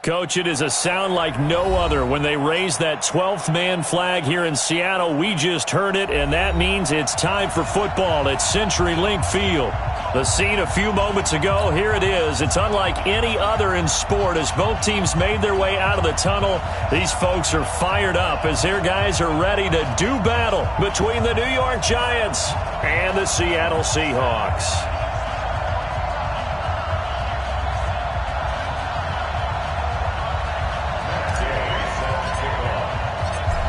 Coach, it is a sound like no other when they raise that 12th man flag here in Seattle. We just heard it, and that means it's time for football at CenturyLink Field. The scene a few moments ago, here it is. It's unlike any other in sport as both teams made their way out of the tunnel. These folks are fired up as their guys are ready to do battle between the New York Giants and the Seattle Seahawks.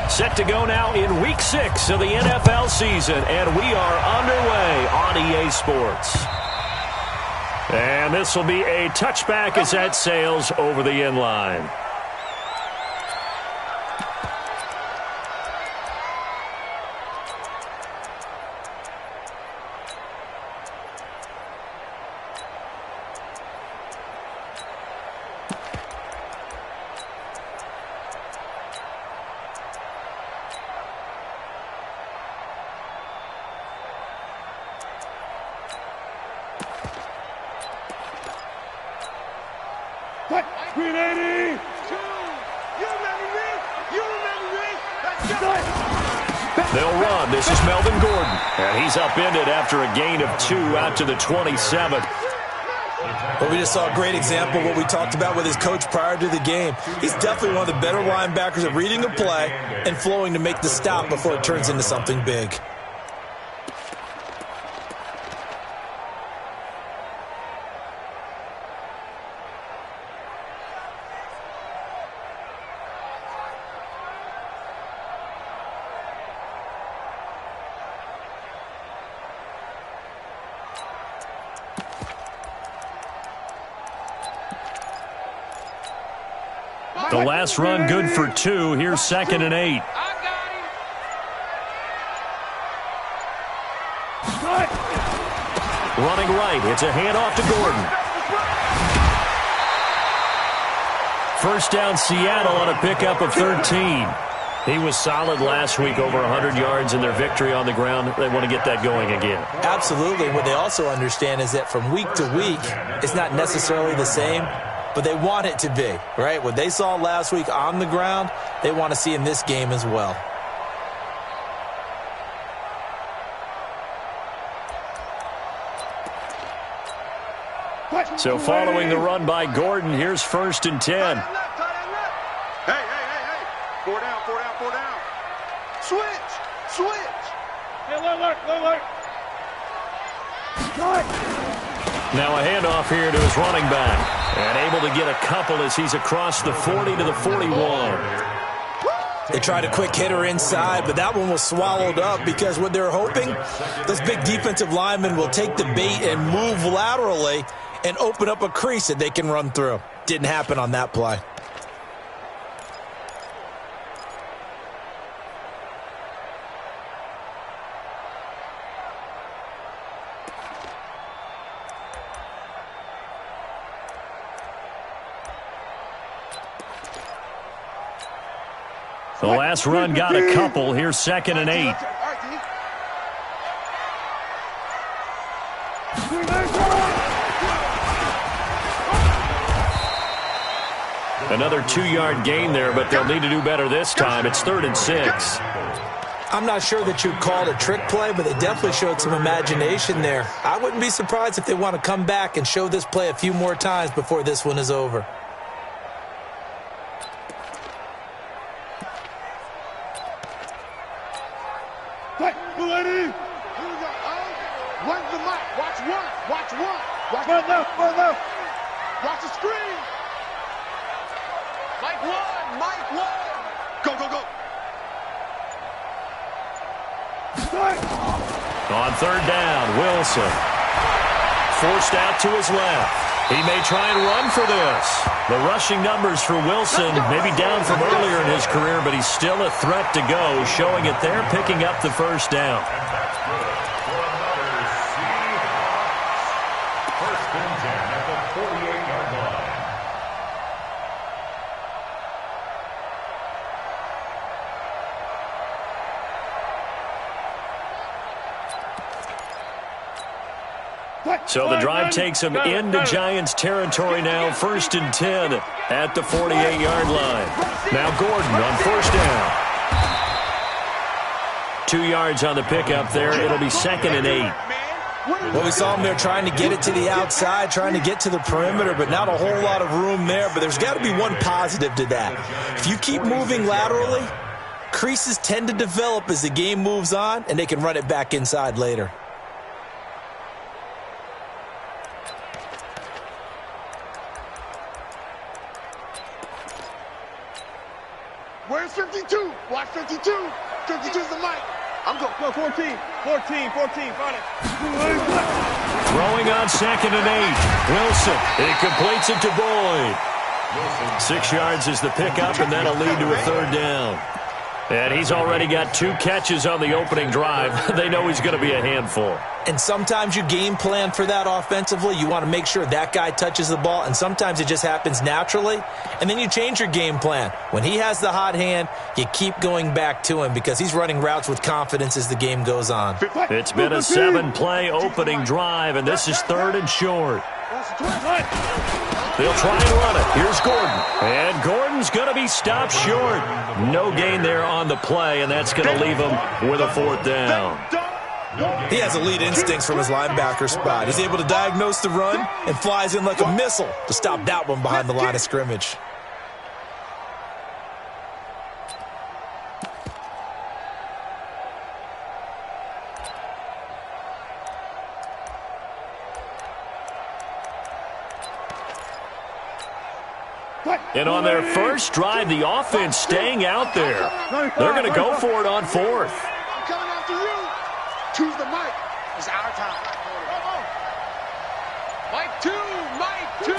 Set to go now in Week 6 of the NFL season, and we are underway on EA Sports. And this will be a touchback as that sails over the end line. They'll run. This is Melvin Gordon. And he's upended after a gain of 2 out to the 27. Well, we just saw a great example of what we talked about with his coach prior to the game. He's definitely one of the better linebackers at reading a play and flowing to make the stop before it turns into something big. The last run good for 2. Here's 2nd and 8. Running right. It's a handoff to Gordon. First down Seattle on a pickup of 13. He was solid last week, over 100 yards in their victory on the ground. They want to get that going again. Absolutely. What they also understand is that from week to week, it's not necessarily the same, but they want it to be, right? What they saw last week on the ground, they want to see in this game as well. So following the run by Gordon, here's 1st and 10. Hey. 4 down. Switch. Hey, alert. Now a handoff here to his running back. And able to get a couple as he's across the 40 to the 41. They tried a quick hitter inside, but that one was swallowed up because what they're hoping, those big defensive linemen will take the bait and move laterally and open up a crease that they can run through. Didn't happen on that play. The last run got a couple. Here's 2nd and 8. Another 2-yard gain there, but they'll need to do better this time. It's 3rd and 6. I'm not sure that you'd call it a trick play, but they definitely showed some imagination there. I wouldn't be surprised if they want to come back and show this play a few more times before this one is over. Watch the screen. Mike one. Go. On 3rd down, Wilson. Forced out to his left. He may try and run for this. The rushing numbers for Wilson, maybe down from earlier in his career, but he's still a threat to go, showing it there, picking up the first down. First and 10 at the 48-yard line. So the drive takes him into Giants territory now, first and 10 at the 48-yard line. Now Gordon on first down. 2 yards on the pickup there. It'll be second and 8. Well, we saw him there trying to get it to the outside, trying to get to the perimeter, but not a whole lot of room there. But there's got to be one positive to that. If you keep moving laterally, creases tend to develop as the game moves on, and they can run it back inside later. Where's 52? Watch 52. 52's the mic. I'm going. Go 14. 14. 14. Find it. Throwing on second and 8. Wilson. He completes it to Boyd. 6 yards is the pickup, and that'll lead to a third down. And he's already got 2 catches on the opening drive. They know he's going to be a handful. And sometimes you game plan for that offensively. You want to make sure that guy touches the ball, and sometimes it just happens naturally. And then you change your game plan. When he has the hot hand, you keep going back to him because he's running routes with confidence as the game goes on. It's been a 7-play opening drive, and this is third and short. They'll try and run it. Here's Gordon. And Gordon's going to be stopped short. No gain there on the play, and that's going to leave him with a fourth down. He has elite instincts from his linebacker spot. He's able to diagnose the run and flies in like a missile to stop that one behind the line of scrimmage. And on their first drive, the offense staying out there. They're going to go for it on fourth. I'm coming after you. Choose the mic. It's our time. Mike 2. Mike 2.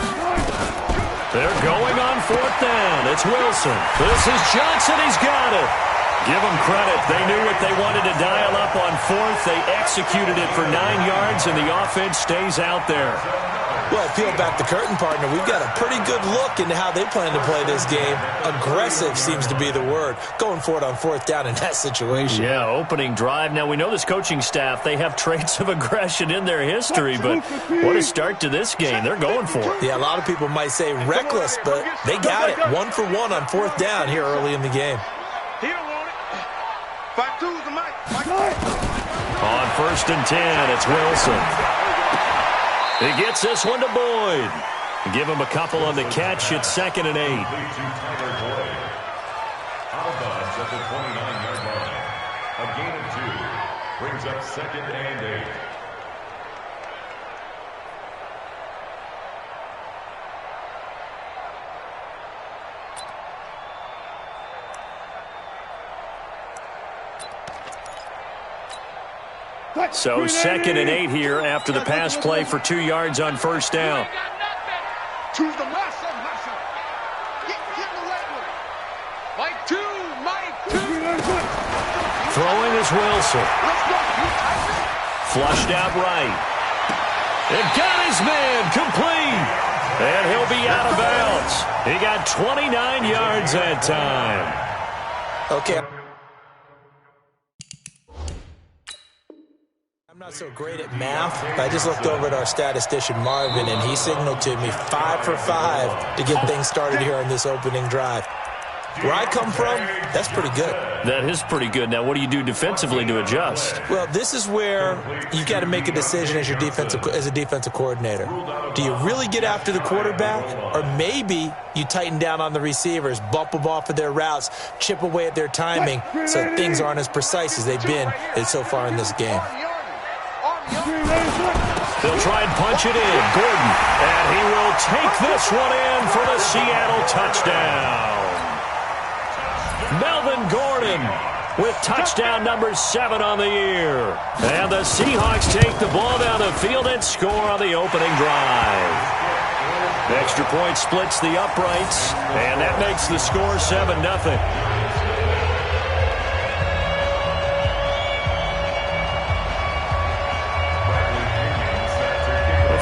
They're going on fourth down. It's Wilson. This is Johnson. He's got it. Give them credit. They knew what they wanted to dial up on fourth. They executed it for 9 yards, and the offense stays out there. Well, peel back the curtain, partner. We've got a pretty good look into how they plan to play this game. Aggressive seems to be the word. Going for it on fourth down in that situation. Yeah, opening drive. Now, we know this coaching staff, they have traits of aggression in their history, but what a start to this game. They're going for it. Yeah, a lot of people might say reckless, but they got it. 1 for 1 on fourth down here early in the game. He don't want it. 5-2's the mic. On first and 10, it's Wilson. He gets this one to Boyd. Give him a couple on the catch. It's second and 8. Out of bounds at the 29-yard line. A gain of 2 brings up second and 8. So second and 8 here after the pass play for 2 yards on first down. Choose the mic. Get the right one. Mike 2. Mike 2. Throwing is Wilson. Flushed out right. It got his man complete. And he'll be out of bounds. He got 29 yards that time. Okay. I'm not so great at math, but I just looked over at our statistician, Marvin, and he signaled to me 5 for 5 to get things started here on this opening drive. Where I come from, that's pretty good. That is pretty good. Now, what do you do defensively to adjust? Well, this is where you've got to make a decision as a defensive coordinator. Do you really get after the quarterback, or maybe you tighten down on the receivers, bump them off of their routes, chip away at their timing so things aren't as precise as they've been so far in this game? They'll try and punch it in. Gordon, and he will take this one in for the Seattle touchdown. Melvin Gordon with touchdown number 7 on the year. And the Seahawks take the ball down the field and score on the opening drive. The extra point splits the uprights, and that makes the score 7-0.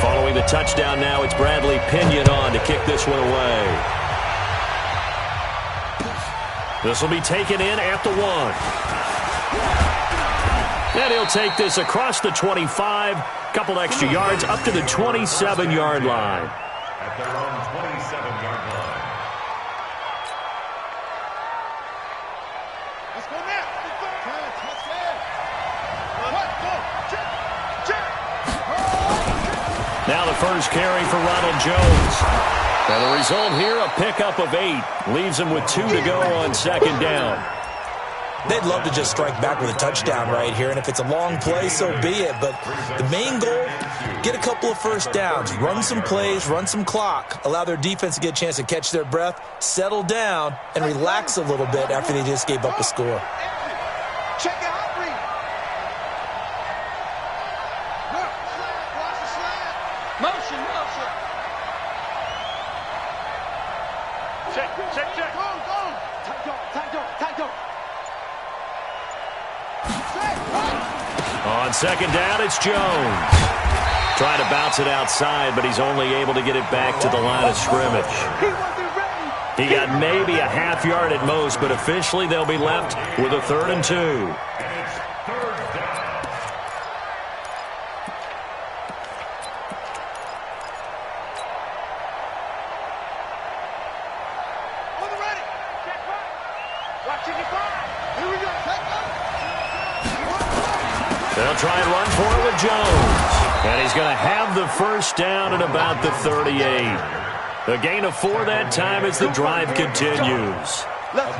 Following the touchdown now, it's Bradley Pinion on to kick this one away. This will be taken in at the 1. And he'll take this across the 25, couple extra yards up to the 27-yard line. At their own 27-yard line. Let's go now. Now the first carry for Ronald Jones. And the result here, a pickup of 8. Leaves him with 2 to go on second down. They'd love to just strike back with a touchdown right here, and if it's a long play, so be it. But the main goal, get a couple of first downs, run some plays, run some clock, allow their defense to get a chance to catch their breath, settle down, and relax a little bit after they just gave up a score. Check it out. Motion. Check. Go. Tight go. On second down, it's Jones. Trying to bounce it outside, but he's only able to get it back to the line of scrimmage. He got maybe a half yard at most, but officially they'll be left with a 3rd and 2. And it's 3rd down. On the ready. Check right. Watch it. Here we go. They'll try and run for it with Jones. And he's going to have the first down at about the 38. A gain of 4 that time as the drive continues.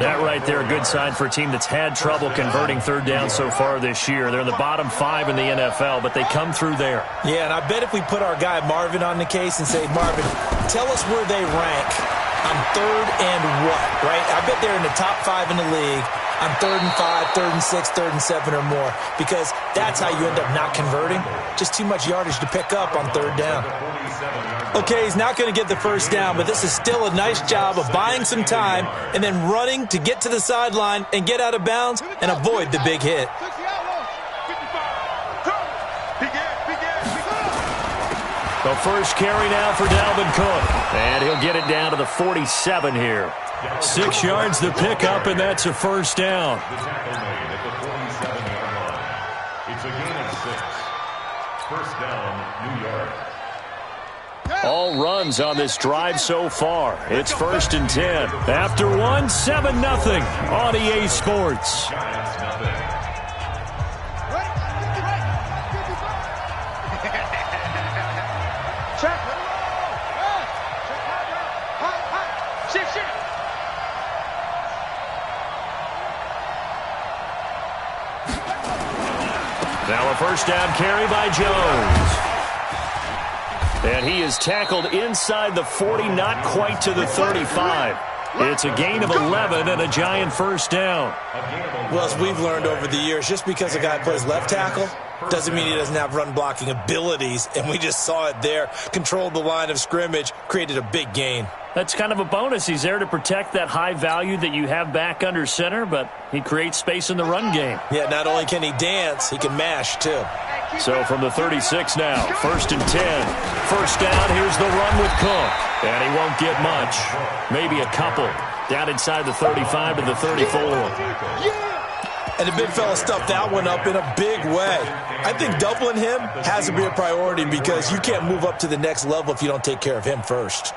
That right there, a good sign for a team that's had trouble converting 3rd down so far this year. They're in the bottom 5 in the NFL, but they come through there. Yeah, and I bet if we put our guy Marvin on the case and say, Marvin, tell us where they rank on 3rd and what, right? I bet they're in the top 5 in the league on 3rd and 5, 3rd and 6, 3rd and 7 or more, because that's how you end up not converting. Just too much yardage to pick up on 3rd down. Okay, he's not going to get the first down, but this is still a nice job of buying some time and then running to get to the sideline and get out of bounds and avoid the big hit. The first carry now for Dalvin Cook. And he'll get it down to the 47 here. 6 yards to pick up, and that's a first down. The tackle made at the 47-yard line. It's a gain of 6. First down, New York. All runs on this drive so far. It's 1st and 10. After 1, 7-0 on EA Sports. Giants nothing. Now a first down carry by Jones. And he is tackled inside the 40, not quite to the 35. It's a gain of 11 and a Giant first down. Well, as we've learned over the years, just because a guy plays left tackle doesn't mean he doesn't have run blocking abilities, and we just saw it there. Controlled the line of scrimmage, created a big gain. That's kind of a bonus. He's there to protect that high value that you have back under center, but he creates space in the run game. Yeah, not only can he dance, he can mash, too. So from the 36 now, 1st and 10. First down, here's the run with Cook. And he won't get much. Maybe a couple. Down inside the 35 to the 34. And the big fella stuffed that one up in a big way. I think doubling him has to be a priority because you can't move up to the next level if you don't take care of him first.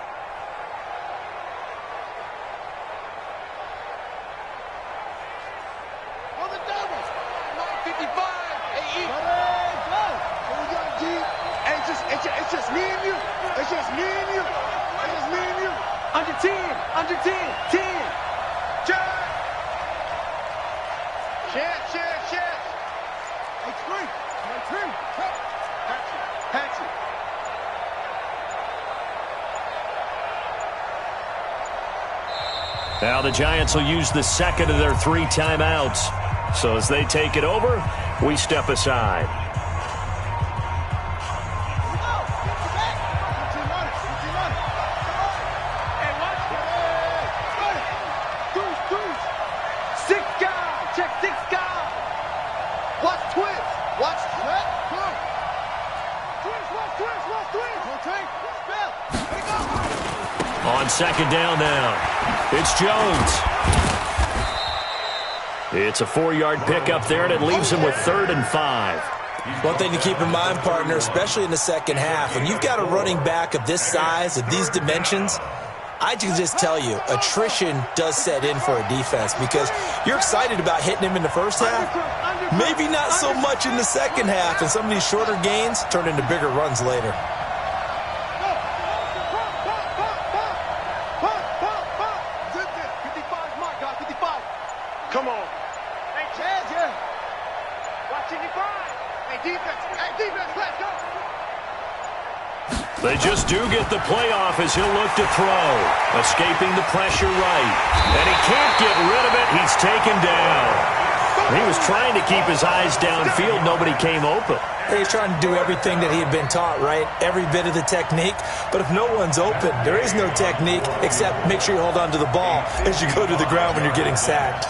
It's just me and you. It's just me and you. It's just me and you. Under 10. Under 10. 10. Check. Check. It's free. It's free. Patch it. Now the Giants will use the second of their 3 timeouts. So as they take it over, we step aside. On second down now, it's Jones. It's a 4-yard pickup there, and it leaves him with 3rd and 5. One thing to keep in mind, partner, especially in the second half, when you've got a running back of this size, of these dimensions, I can just tell you, attrition does set in for a defense because you're excited about hitting him in the first half. Maybe not so much in the second half, and some of these shorter gains turn into bigger runs later. Come on. Hey, Chad, yeah. Watch it, Hey, defense, let's go. They just do get the playoff as he'll look to throw. Escaping the pressure right. And he can't get rid of it. He's taken down. He was trying to keep his eyes downfield. Nobody came open. He's trying to do everything that he had been taught, right? Every bit of the technique. But if no one's open, there is no technique except make sure you hold on to the ball as you go to the ground when you're getting sacked.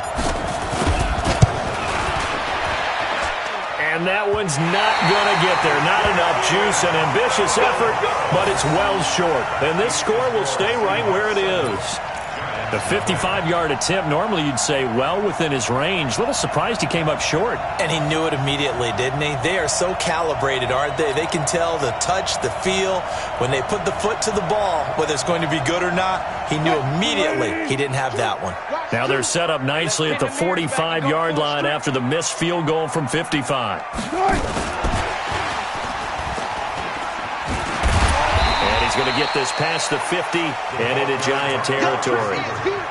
And that one's not going to get there. Not enough juice, an ambitious effort, but it's well short. And this score will stay right where it is. The 55-yard attempt, normally you'd say well within his range. A little surprised he came up short. And he knew it immediately, didn't he? They are so calibrated, aren't they? They can tell the touch, the feel. When they put the foot to the ball, whether it's going to be good or not, he knew immediately he didn't have that one. Now they're set up nicely at the 45-yard line after the missed field goal from 55. Going to get this past the 50 and into Giant territory.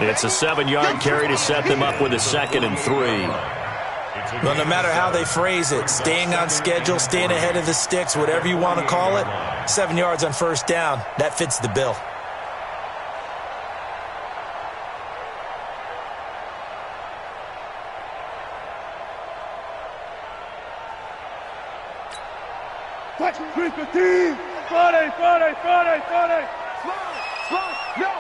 It's a 7-yard carry to set them up with a 2nd and 3. Well, no matter how they phrase it, staying on schedule, staying ahead of the sticks, whatever you want to call it, 7 yards on first down, that fits the bill. Watch, 315. Friday. Slide. No.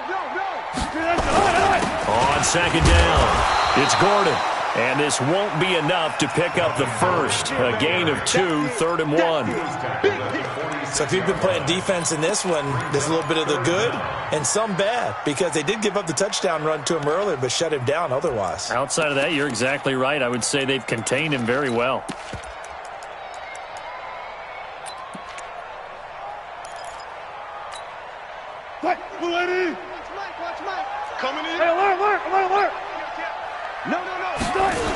On second down, it's Gordon. And this won't be enough to pick up the first. A gain of 2, 3rd and 1. So if you've been playing defense in this one, there's a little bit of the good and some bad because they did give up the touchdown run to him earlier but shut him down otherwise. Outside of that, you're exactly right. I would say they've contained him very well. Watch Mike. Coming in. Hey, alert. No.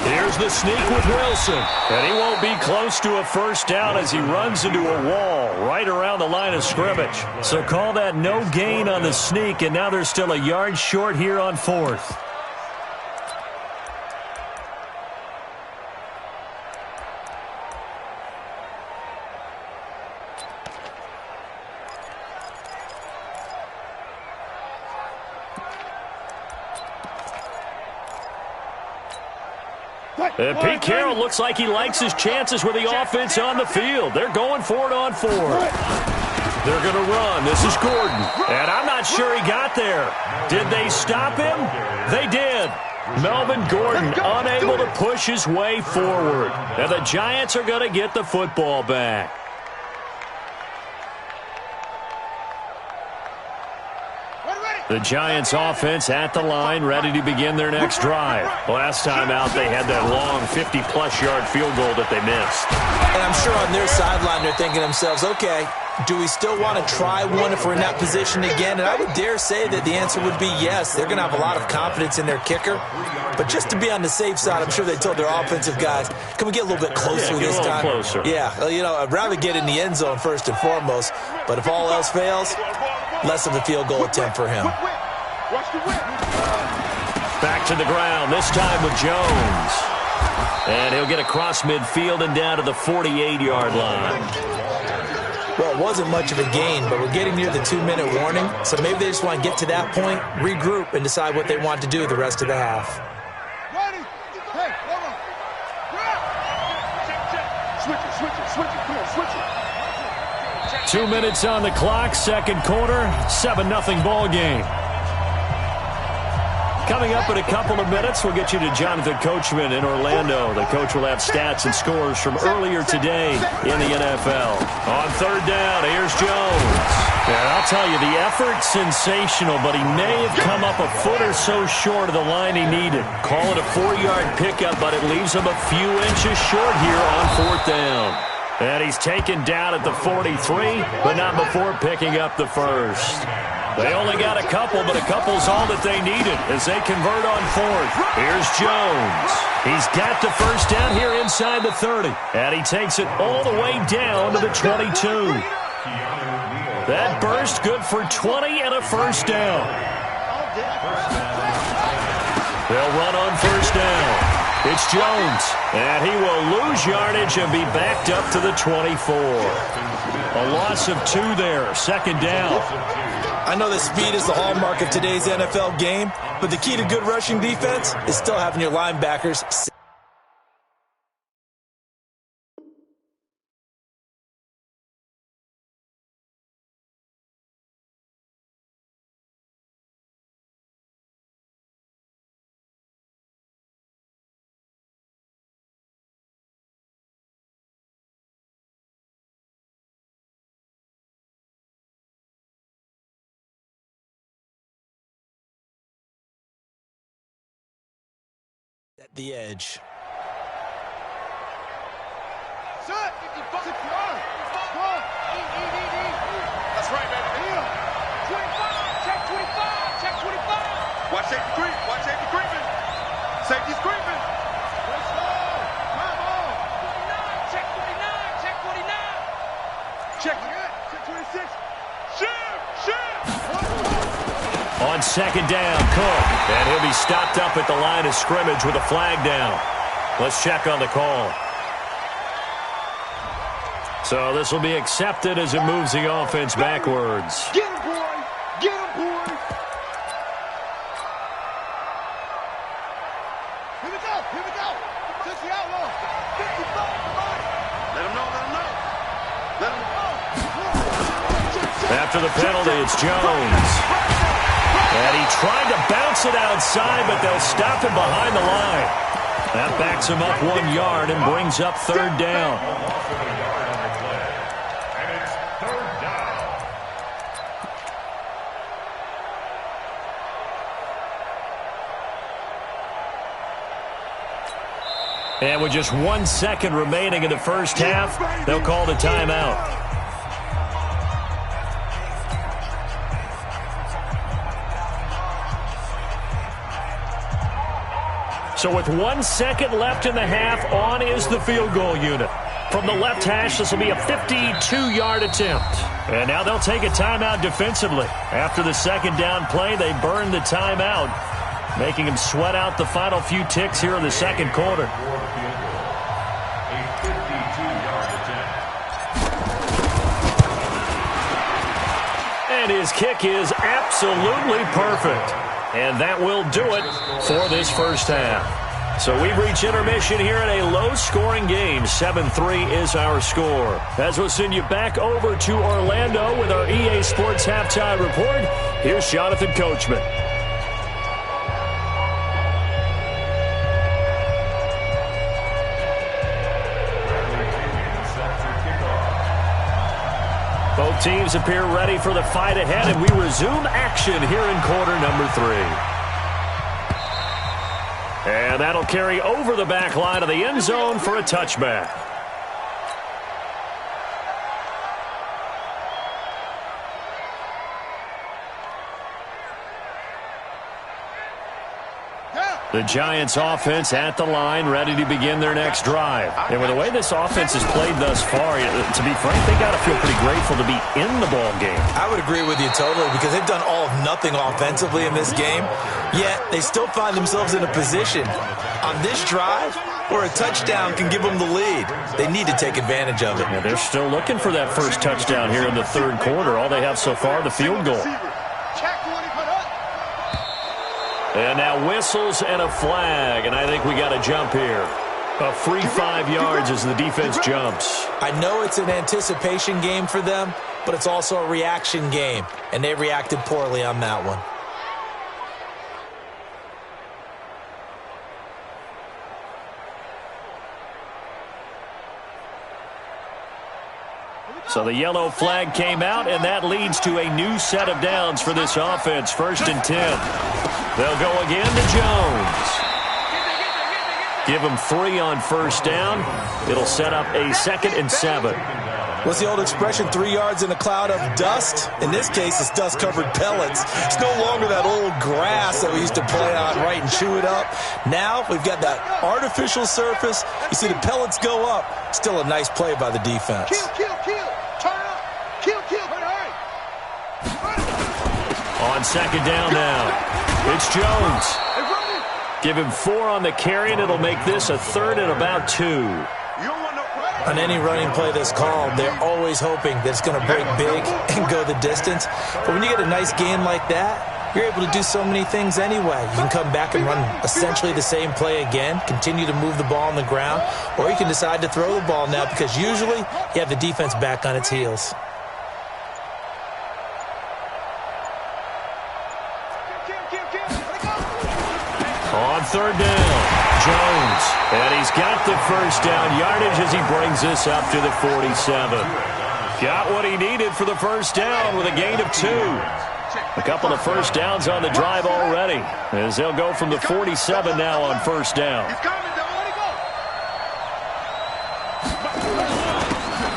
Here's the sneak with Wilson. And he won't be close to a first down as he runs into a wall right around the line of scrimmage. So call that no gain on the sneak, and now they're still a yard short here on 4th. Pete Carroll looks like he likes his chances with the offense on the field. They're going for it on 4. They're going to run. This is Gordon. And I'm not sure he got there. Did they stop him? They did. Melvin Gordon unable to push his way forward. And the Giants are going to get the football back. The Giants offense at the line, ready to begin their next drive. Last time out, they had that long 50-plus yard field goal that they missed. And I'm sure on their sideline, they're thinking to themselves, okay, do we still want to try one if we're in that position again? And I would dare say that the answer would be yes. They're going to have a lot of confidence in their kicker. But just to be on the safe side, I'm sure they told their offensive guys, can we get a little bit closer this time? Closer. Yeah, I'd rather get in the end zone first and foremost. But if all else fails, less of a field goal attempt for him. Back to the ground, this time with Jones. And he'll get across midfield and down to the 48-yard line. Well, it wasn't much of a gain, but we're getting near the 2-minute warning, so maybe they just want to get to that point, regroup, and decide what they want to do the rest of the half. Ready? Hey, hold on. Switch it. Come on, switch it. 2 minutes on the clock, second quarter, 7-0 ball game. Coming up in a couple of minutes, we'll get you to Jonathan Coachman in Orlando. The coach will have stats and scores from earlier today in the NFL. On third down, here's Jones. Yeah, I'll tell you, the effort's sensational, but he may have come up a foot or so short of the line he needed. Call it a 4-yard pickup, but it leaves him a few inches short here on 4th down. And he's taken down at the 43, but not before picking up the first. They only got a couple, but a couple's all that they needed as they convert on 4th. Here's Jones. He's got the first down here inside the 30, and he takes it all the way down to the 22. That burst good for 20 and a first down. They'll run on first down. It's Jones, and he will lose yardage and be backed up to the 24. A loss of 2 there, 2nd down. I know that speed is the hallmark of today's NFL game, but the key to good rushing defense is still having your linebackers. At the edge. Shut! That's right, baby. 25, check 25, check 25. Watch safety creep, watch safety creeping. Safety's creeping. Let's go. Come on. 49, check 49, check 49. Check 26. Shift. On 2nd down, Cook. And he'll be stopped up at the line of scrimmage with a flag down. Let's check on the call. So this will be accepted as it moves the offense backwards. Get him, boy. Get him, boy. Here we go. Here we go. Touch the outlaw. 55. Let him know. Let him know. Let him know. After the penalty, it's Jones. And he tried to bounce it outside, but they'll stop him behind the line. That backs him up 1 yard and brings up 3rd down. And it's 3rd down. And with just 1 second remaining in the first half, they'll call the timeout. So with 1 second left in the half, on is the field goal unit. From the left hash, this will be a 52-yard attempt. And now they'll take a timeout defensively. After the 2nd down play, they burn the timeout, making them sweat out the final few ticks here in the 2nd quarter. A 52-yard attempt. And his kick is absolutely perfect. And that will do it for this first half. So we've reached intermission here in a low-scoring game. 7-3 is our score. As we'll send you back over to Orlando with our EA Sports Halftime Report, here's Jonathan Coachman. Both teams appear ready for the fight ahead, and we resume action here in quarter number 3. And that'll carry over the back line of the end zone for a touchback. The Giants offense at the line, ready to begin their next drive. And with the way this offense has played thus far, to be frank, they got to feel pretty grateful to be in the ball game. I would agree with you totally because they've done all of nothing offensively in this game, yet they still find themselves in a position on this drive where a touchdown can give them the lead. They need to take advantage of it. Yeah, they're still looking for that first touchdown here in the 3rd quarter. All they have so far, the field goal. And now whistles and a flag, and I think we got a jump here. A free 5 yards as the defense jumps. I know it's an anticipation game for them, but it's also a reaction game, and they reacted poorly on that one. So the yellow flag came out, and that leads to a new set of downs for this offense. 1st and 10. They'll go again to Jones. Give him 3 on 1st down. It'll set up a 2nd and 7. What's the old expression, 3 yards in a cloud of dust? In this case, it's dust-covered pellets. It's no longer that old grass that we used to play on, right, and chew it up. Now we've got that artificial surface. You see the pellets go up. Still a nice play by the defense. Kill. Turn up. Kill. Hurry. On 2nd down now, it's Jones. Give him 4 on the carry, and it'll make this a 3rd and about 2. On any running play that's called, they're always hoping that it's going to break big and go the distance. But when you get a nice game like that, you're able to do so many things anyway. You can come back and run essentially the same play again, continue to move the ball on the ground, or you can decide to throw the ball now because usually you have the defense back on its heels. On 3rd down, Jones. And he's got the 1st down yardage as he brings this up to the 47. Got what he needed for the 1st down with a gain of 2. A couple of 1st downs on the drive already, as they'll go from the 47 now on 1st down.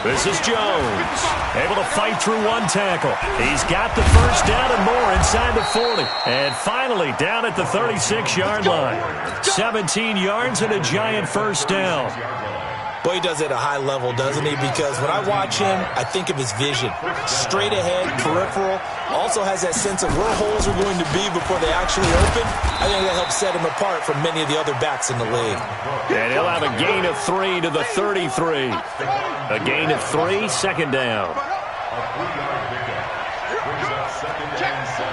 This is Jones, able to fight through 1 tackle. He's got the 1st down and more inside the 40. And finally down at the 36-yard line. 17 yards and a giant 1st down. Boy, he does it at a high level, doesn't he? Because when I watch him, I think of his vision. Straight ahead, peripheral. Also has that sense of where holes are going to be before they actually open. I think that helps set him apart from many of the other backs in the league. And he'll have a gain of 3 to the 33. A gain of 3, 2nd down. A 3-yard pickup brings up 2nd and 7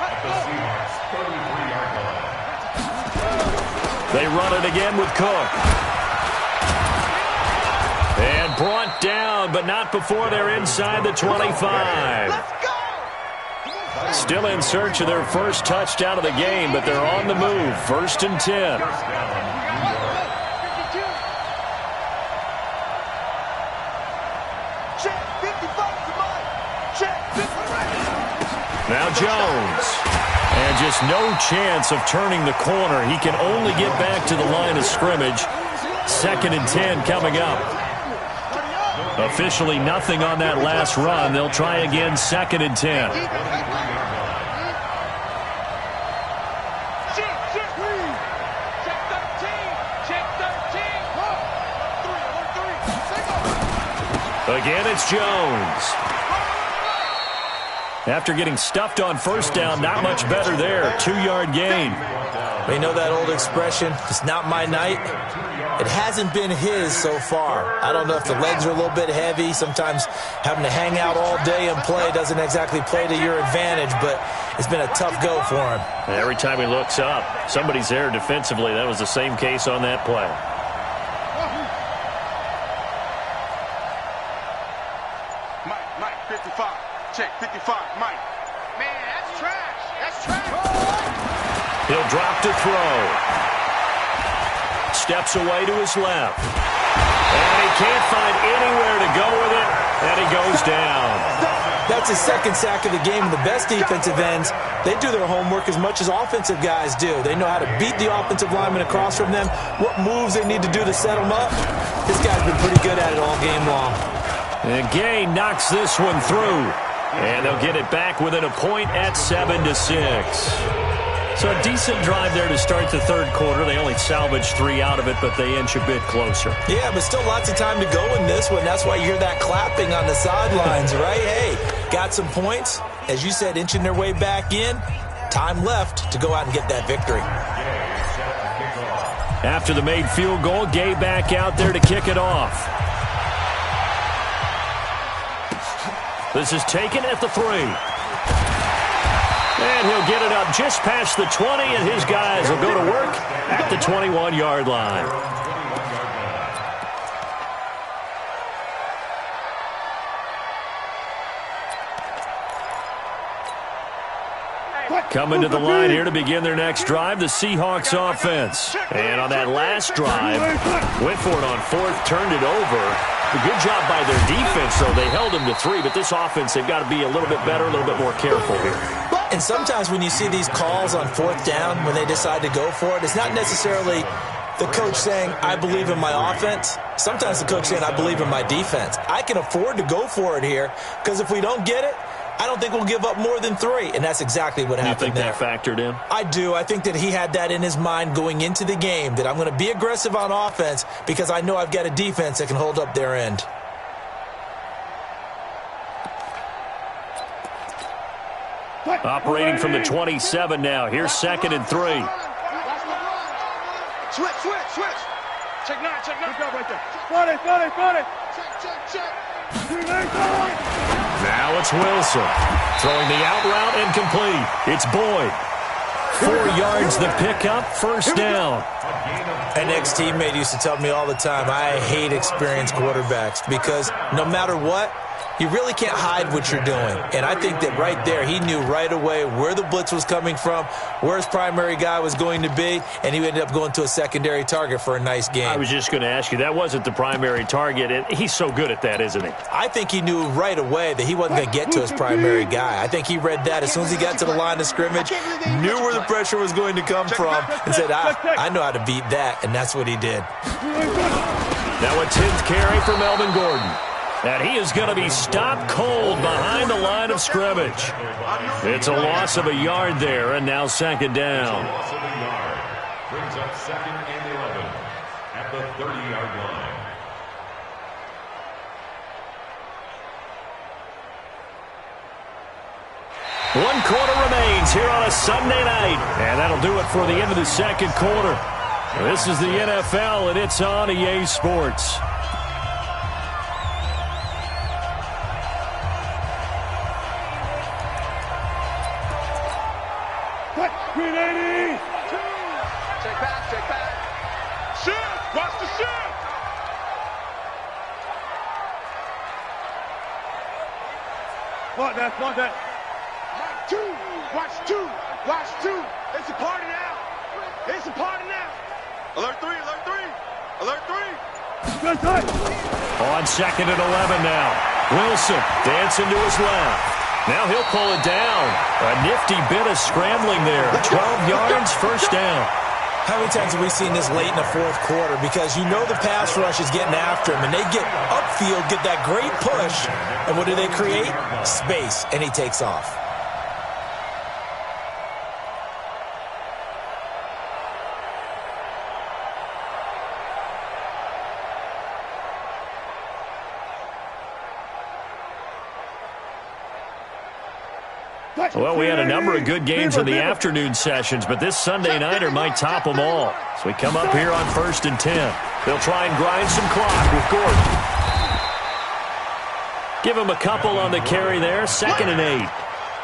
at the Seahawks' 33-yard line. They run it again with Cook. And brought down, but not before they're inside the 25. Still in search of their 1st touchdown of the game, but they're on the move. 1st and 10. Now Jones. And just no chance of turning the corner. He can only get back to the line of scrimmage. 2nd and 10 coming up. Officially nothing on that last run. They'll try again, 2nd and 10. Again, it's Jones. After getting stuffed on 1st down, not much better there. 2-yard gain. You know that old expression, it's not my night? It hasn't been his so far. I don't know if the legs are a little bit heavy. Sometimes having to hang out all day and play doesn't exactly play to your advantage, but it's been a tough go for him. Every time he looks up, somebody's there defensively. That was the same case on that play. Mike, 55. Check, 55, Mike. Man, that's trash. That's trash. He'll drop to throw. Steps away to his left. And he can't find anywhere to go with it, and he goes down. That's his 2nd sack of the game. The best defensive ends, they do their homework as much as offensive guys do. They know how to beat the offensive lineman across from them, what moves they need to do to set them up. This guy's been pretty good at it all game long. And Gay knocks this one through. And they'll get it back within a point at 7-6. So a decent drive there to start the 3rd quarter. They only salvaged 3 out of it, but they inch a bit closer. Yeah, but still lots of time to go in this one. That's why you hear that clapping on the sidelines, right? Hey, got some points. As you said, inching their way back in. Time left to go out and get that victory. After the made field goal, Gay back out there to kick it off. This is taken at the 3. And he'll get it up just past the 20, and his guys will go to work at the 21-yard line. Coming to the line here to begin their next drive, the Seahawks offense. And on that last drive, went for it on 4th, turned it over. A good job by their defense, though. They held them to 3, but this offense, they've got to be a little bit better, a little bit more careful here. And sometimes when you see these calls on 4th down, when they decide to go for it, it's not necessarily the coach saying, I believe in my offense. Sometimes the coach saying, I believe in my defense. I can afford to go for it here because if we don't get it, I don't think we'll give up more than 3, and that's exactly what happened there. You think that factored in? I do. I think that he had that in his mind going into the game, that I'm going to be aggressive on offense because I know I've got a defense that can hold up their end. Operating from the 27 now. Here's 2nd and 3. Switch. Check 9. Good job right there. Front it. Check. Now it's Wilson. Throwing the out route and complete. It's Boyd. 4 yards the pickup, 1st down. An ex-teammate used to tell me all the time, I hate experienced quarterbacks because no matter what, you really can't hide what you're doing. And I think that right there, he knew right away where the blitz was coming from, where his primary guy was going to be, and he ended up going to a secondary target for a nice game. I was just going to ask you, that wasn't the primary target, and he's so good at that, isn't he? I think he knew right away that he wasn't going to get to his primary guy. I think he read that as soon as he got to the line of scrimmage, knew where the pressure was going to come from, and said, I know how to beat that, and that's what he did. Now a 10th carry for Melvin Gordon. And he is going to be stopped cold behind the line of scrimmage. It's a loss of a yard there, and now 2nd down. Loss of a yard. Brings up 2nd and 11 at the 30-yard line. One quarter remains here on a Sunday night. And that'll do it for the end of the 2nd quarter. This is the NFL, and it's on EA Sports. Check back. Shift. Watch the shift. Watch that. Watch two. It's a party now. Alert 3. Good time. On 2nd and 11 now. Wilson dancing to his left. Now he'll pull it down. A nifty bit of scrambling there. 12 yards, 1st down. How many times have we seen this late in the 4th quarter? Because you know the pass rush is getting after him, and they get upfield, get that great push, and what do they create? Space, and he takes off. Well, we had a number of good games in the afternoon sessions, but this Sunday nighter might top them all. So we come up here on 1st and 10. They'll try and grind some clock with Gordon. Give him a couple on the carry there, 2nd and 8.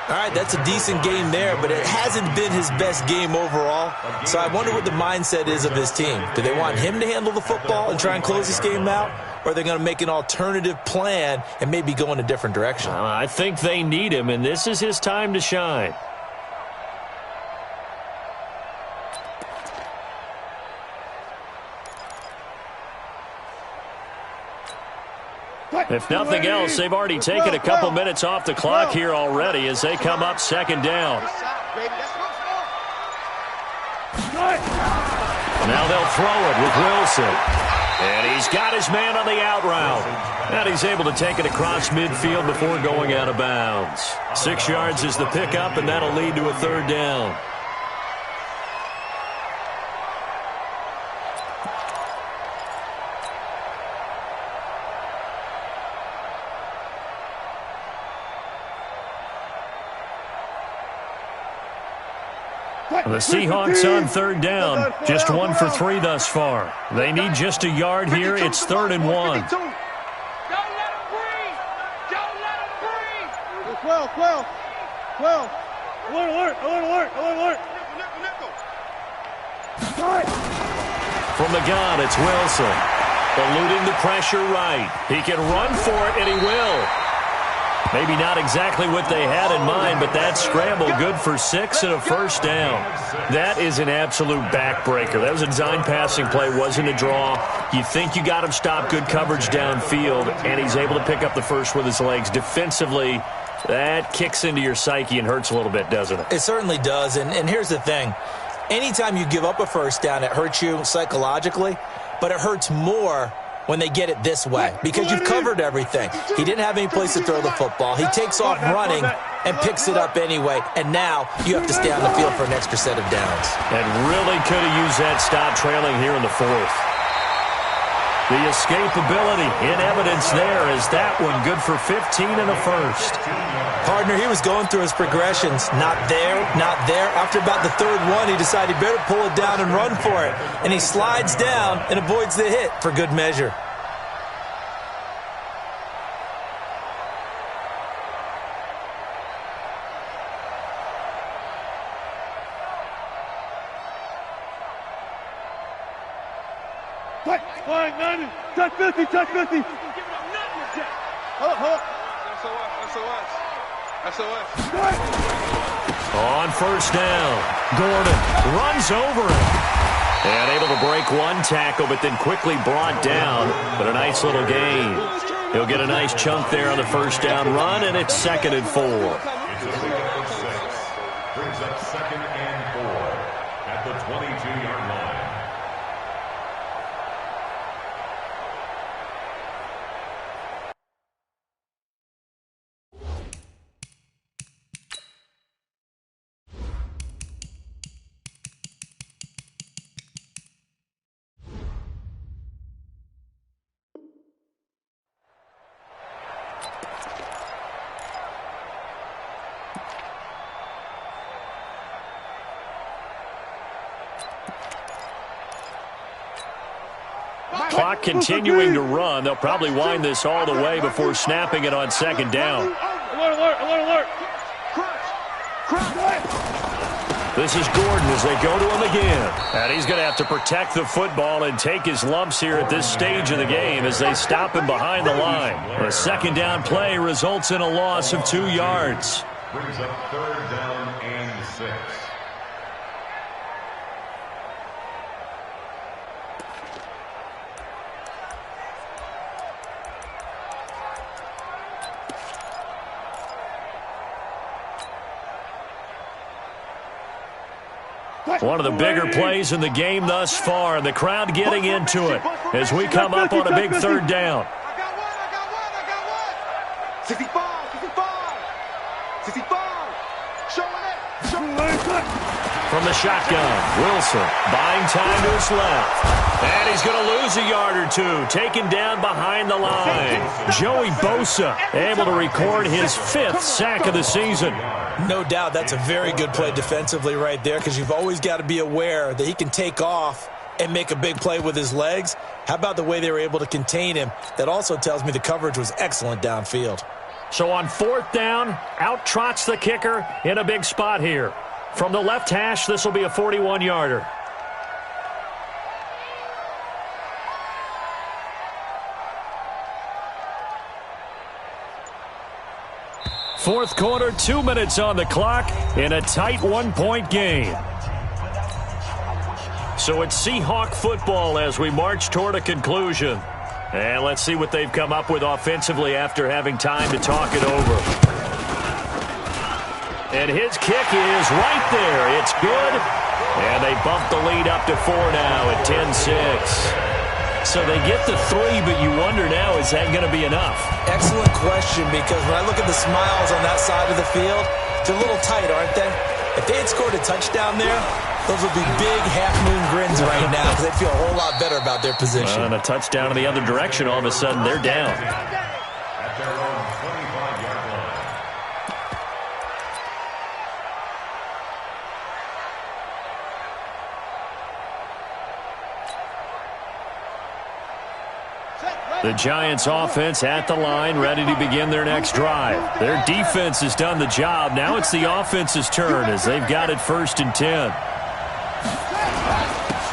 All right, that's a decent game there, but it hasn't been his best game overall. So I wonder what the mindset is of his team. Do they want him to handle the football and try and close this game out? Or are they going to make an alternative plan and maybe go in a different direction? I think they need him, and this is his time to shine. If nothing else, they've already taken a couple minutes off the clock here already as they come up 2nd down. Now they'll throw it with Wilson. And he's got his man on the out route. And he's able to take it across midfield before going out of bounds. 6 yards is the pickup, and that'll lead to a 3rd down. The Seahawks on 3rd down. Just 1 for 3 thus far. They need just a yard here. It's 3rd and 1. Don't let him breathe. 12. Alert. From the gun, it's Wilson. Eluding the pressure right. He can run for it, and he will. Maybe not exactly what they had in mind, but that scramble good for 6 and a first down. That is an absolute backbreaker. That was a design passing play, wasn't a draw. You think you got him stopped, good coverage downfield, and he's able to pick up the first with his legs. Defensively, that kicks into your psyche and hurts a little bit, doesn't it? It certainly does, and here's the thing. Anytime you give up a first down, it hurts you psychologically, but it hurts more when they get it this way because you've covered everything. He didn't have any place to throw the football. He takes off running and picks it up anyway, and now you have to stay on the field for an extra set of downs. And really could have used that stop trailing here in the fourth. The escapability in evidence there is that one good for 15 and a first. Partner, he was going through his progressions. Not there, not there. After about the third one, he decided he better pull it down and run for it. And he slides down and avoids the hit for good measure. Fine, 90. Touch 50, touch 50. On first down, Gordon runs over him. And able to break one tackle, but then quickly brought down. But a nice little gain. He'll get a nice chunk there on the first down run, and it's 2nd and 4. Brings up 2nd and 4 at the 22-yard line. Clock continuing to run. They'll probably wind this all the way before snapping it on 2nd down. Alert. This is Gordon as they go to him again. And he's going to have to protect the football and take his lumps here at this stage of the game as they stop him behind the line. A 2nd down play results in a loss of 2 yards. Brings up 3rd down and 6. One of the bigger plays in the game thus far. The crowd getting into it as we come up on a big 3rd down. I got one. 65. 65. Showing it. From the shotgun, Wilson buying time to his left. And he's going to lose a yard or two, taken down behind the line. Joey Bosa able to record his 5th sack of the season. No doubt that's a very good play defensively right there because you've always got to be aware that he can take off and make a big play with his legs. How about the way they were able to contain him? That also tells me the coverage was excellent downfield. So on 4th down, out trots the kicker in a big spot here. From the left hash, this will be a 41-yarder. Fourth quarter, 2 minutes on the clock in a tight 1-point game. So it's Seahawk football as we march toward a conclusion. And let's see what they've come up with offensively after having time to talk it over. And his kick is right there. It's good. And they bump the lead up to 4 now at 10-6. So they get the 3, but you wonder now, is that going to be enough? Excellent question, because when I look at the smiles on that side of the field, they're a little tight, aren't they? If they had scored a touchdown there, those would be big half-moon grins right now because they'd feel a whole lot better about their position. And a touchdown in the other direction, all of a sudden they're down. At their own 25-yard line. The Giants offense at the line, ready to begin their next drive. Their defense has done the job. Now it's the offense's turn as they've got it 1st and 10.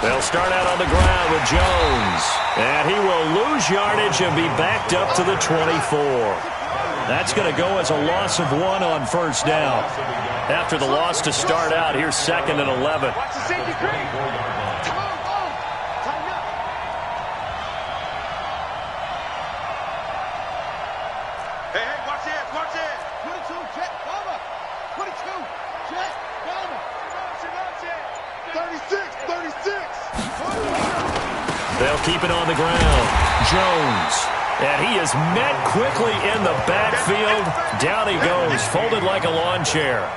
They'll start out on the ground with Jones. And he will lose yardage and be backed up to the 24. That's going to go as a loss of 1 on first down. After the loss to start out, here's 2nd and 11. Watch the safety screen. Hey, watch it, watch it. 22, check, cover. 22, check, cover. 36, 36. They'll keep it on the ground. Jones. And he is met quickly in the backfield. Down he goes, folded like a lawn chair.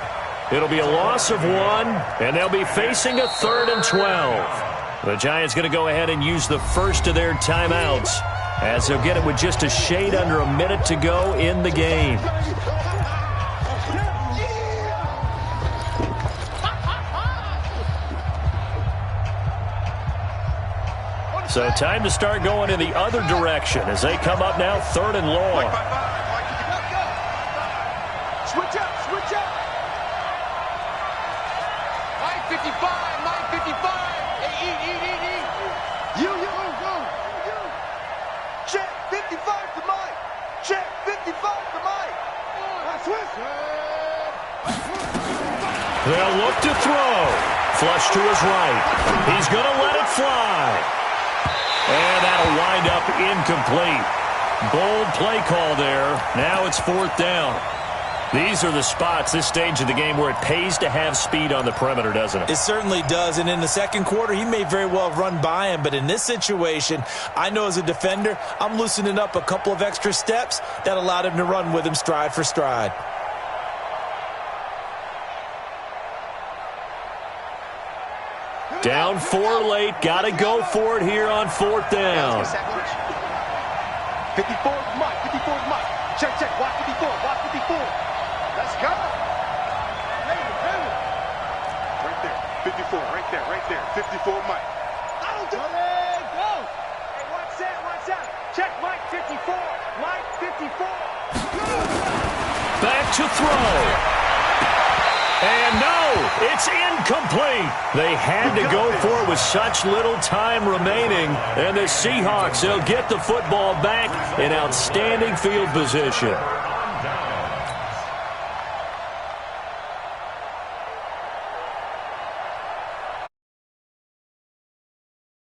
It'll be a loss of 1, and they'll be facing a 3rd and 12. The Giants going to go ahead and use the first of their timeouts, as they'll get it with just a shade under a minute to go in the game. So time to start going in the other direction as they come up now 3rd and long. Switch up, switch up. Mike 55, Mike 55. Hey, eat. You, go. Check 55 to Mike. Check 55 to Mike. Switch. They'll look to throw. Flush to his right. He's going to let it fly. And that'll wind up incomplete. Bold play call there. Now it's 4th down. These are the spots, this stage of the game, where it pays to have speed on the perimeter, doesn't it? It certainly does. And in the second quarter, he may very well run by him. But in this situation, I know as a defender, I'm loosening up a couple of extra steps that allowed him to run with him stride for stride. Down 4 late. Got to go for it here on 4th down. 54 is Mike. 54 is Mike. Check. Watch 54. Watch 54. Let's go. Right there. 54. Right there. 54 Mike. Go. Hey, watch out. Check Mike 54. Mike 54. Back to throw. And no, it's incomplete. They had to go for it with such little time remaining. And the Seahawks, they'll get the football back in outstanding field position.